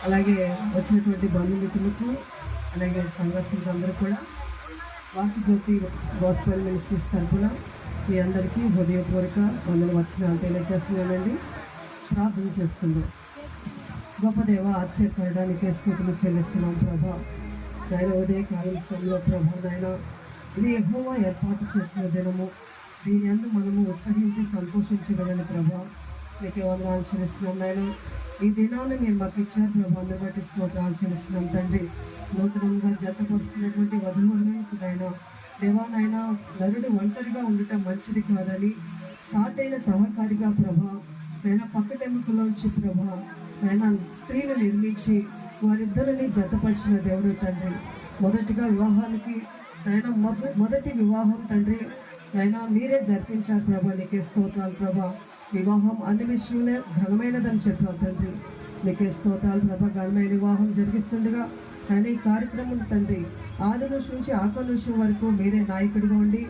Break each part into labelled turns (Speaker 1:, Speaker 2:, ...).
Speaker 1: అలాగే వచ్చినటువంటి బంధుమిత్రులకు, అలాగే సంఘస్థులకు అందరూ కూడా వాక్య జ్యోతి గాస్పెల్ మినిస్ట్రీస్ తరఫున మీ అందరికీ హృదయపూర్వక వచనాలు తెలియజేస్తున్నానండి. ప్రార్థన చేసుకుందాం. గొప్ప దేవ, ఆశ్చర్యకరడానికి స్తుతులు చెల్లిస్తున్నాం ప్రభా. నాయన ఉదయకాలం సమయంలో ప్రభా, నాయన ఇది యెహోవా ఏర్పాటు చేసిన దినము, దీని అందు మనము ఉత్సహించి సంతోషించగలని ప్రభా. నీకే వందనాలు చెల్లిస్తున్నాం నాయన. ఈ దినాన్ని మీరు మాకు ఇచ్చారు ప్రభా, అందరి బట్టి స్తోత్రాలు చెల్లిస్తున్నాం తండ్రి. నూతనంగా జతపరుస్తున్నటువంటి వధువులకు నాయన దేవా, నాయన నరుడు ఒంటరిగా ఉండటం మంచిది కాదని సాటైన సహకారిగా ప్రభా, నాయన పక్కటెముకలోంచి ప్రభా, నాయన స్త్రీలు నిర్మించి వారిద్దరిని జతపరిచిన దేవుడు తండ్రి. మొదటిగా వివాహానికి నాయన మొదటి వివాహం తండ్రి నాయన మీరే జరిపించారు ప్రభా. నీకే స్తోత్రాలు ప్రభా. వివాహం అన్ని విషయంలో ఘనమైనదని చెప్పారు తండ్రి. నీకే స్తోత్రాలు ప్రభా. ఘనమైన వివాహం జరిగిస్తుండగా ఆయన ఈ కార్యక్రమం తండ్రి ఆది నుంచి ఆఖరి నిమిషం వరకు మీరే నాయకుడిగా ఉండి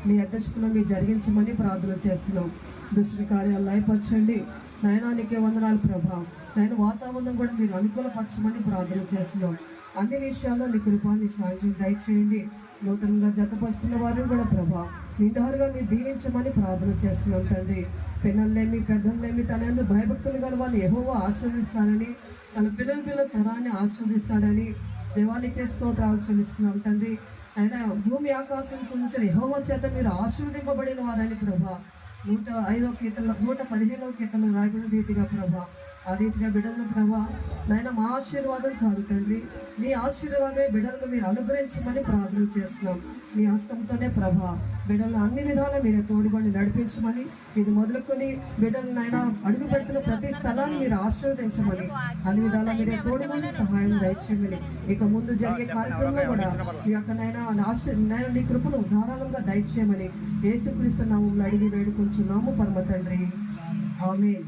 Speaker 1: మీ అధ్యక్షతలో మీరు జరిగించమని ప్రార్థన చేస్తున్నాం. దుష్టి కార్యాలు లయపరచండి నాయనా. నీకే వందనాలు ప్రభా. నాయన వాతావరణం కూడా మీరు అనుకూలపరచమని ప్రార్థన చేస్తున్నాం. అన్ని విషయాల్లో నీ కృపాన్ని సాయం దయచేయండి. నూతనంగా జతపరుస్తున్న వారిని కూడా ప్రభా నిండారుగా మీరు దీవించమని ప్రార్థన చేస్తున్నాం తండ్రి. పిల్లల్లేమి పెద్దలేమి తన ఎందుకు భయభక్తులు గల వాళ్ళు యెహోవా ఆశీర్వదిస్తానని, తన పిల్లల తరాన్ని ఆశీర్వదిస్తాడని దేవానికే స్తోత్రాలు చెల్లిస్తున్నాం తండ్రి. ఆయన భూమి ఆకాశం చూసిన యెహోవా చేత మీరు ఆశీర్వదింపబడిన వారని ప్రభా 105వ కీర్తనలో 115వ కీర్తనలో రాయబడిన రీతిగా ప్రభా, ఆ రీతిగా బిడ్డలను ప్రభా నాయన మా ఆశీర్వాదం కాదు తండ్రి, నీ ఆశీర్వాదమే బిడ్డలకు మీరు అనుగ్రహించమని ప్రార్థన చేస్తున్నాం. నీ హస్తంతోనే ప్రభా బిడ్డలను అన్ని విధాలా మీరు తోడుకొని నడిపించమని, ఇది మొదలుకొని బిడ్డలు నాయన అడుగు పెడుతున్న ప్రతి స్థలాన్ని మీరు ఆశీర్వదించమని, అన్ని విధాలా మీరే తోడుకొని సహాయం దయచేయమని, ఇక ముందు జరిగే కార్యక్రమంలో కూడా మీ యొక్క నాయన నీ కృపను ధారాళంగా దయచేయమని యేసుక్రీస్తు నామములో అడిగి వేడుకుంటున్నాము పరమ తండ్రి. ఆమేన్.